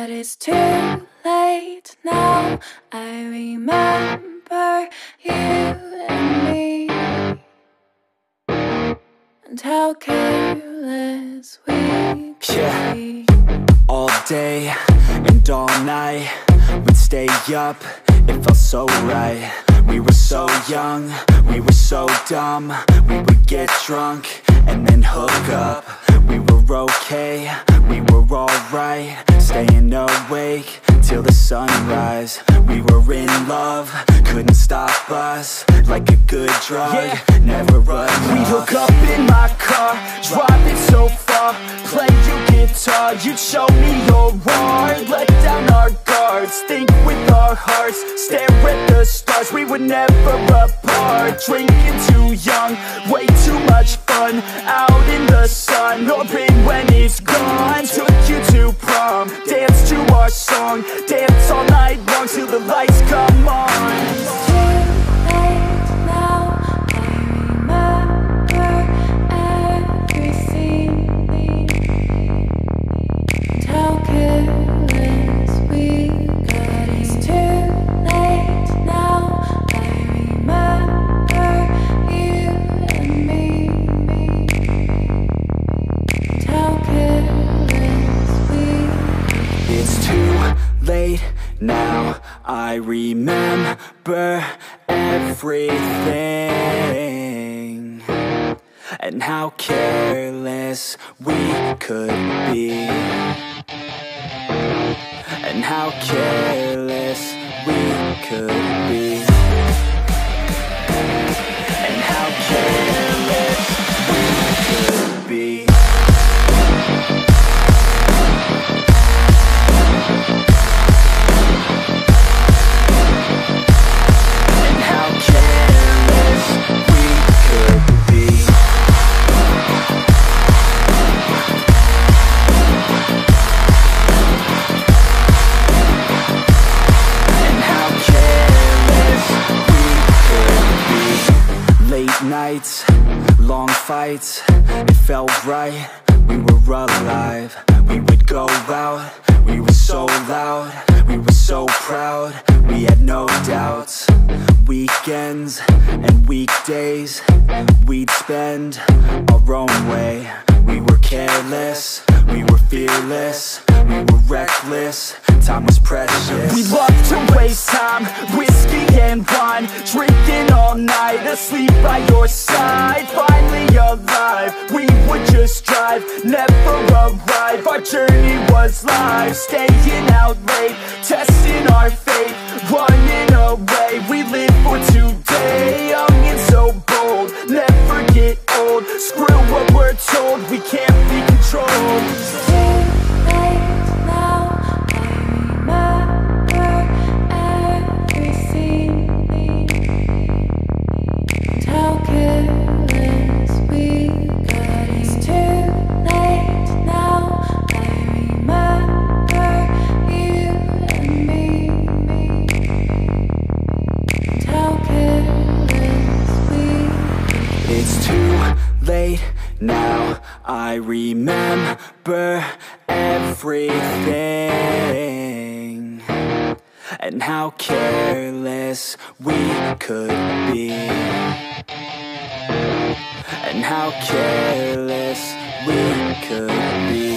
But it's too late now. I remember you and me, and how careless we could be. All day and all night, we'd stay up, it felt so right. We were so young, we were so dumb. We would get drunk and then hook up. We were okay, we were alright, staying awake till the sunrise. We were in love, couldn't stop us, like a good drug, never enough. We'd hook up in my car, driving so far, play you guitar, you'd show me your art, let down our guards, think with our hearts, stare at the stars. We were never apart, drinking too young, way too much fun, out in the sun, or pain when it's gone. Took you to prom, dance to our song, dance all night long till the lights come on. It's too late now. I remember everything, and how careless we got. It's too late now. I remember you and me, and how careless we got. It's too late now, I remember everything, and how careless we could be, and how careless we could be, and how careless we could be. Nights, long fights, it felt right, we were alive. We would go out, we were so loud, we were so proud, we had no doubts. Weekends and weekdays, we'd spend our own way. We were careless, we were fearless, we were reckless, time was precious. We loved to waste time, whiskey and wine, drinking all night, asleep by your side. Finally alive, we would just drive, never arrive. Our journey was live, staying out late, testing our fate, running away. We live for today, young and so bold, never get old. Screw what we're told, we can't be controlled. It's too late now. I remember everything, and how careless we got. It's too late now. I remember you and me, and how careless we got. It's too late now, I remember everything, and how careless we could be, and how careless we could be.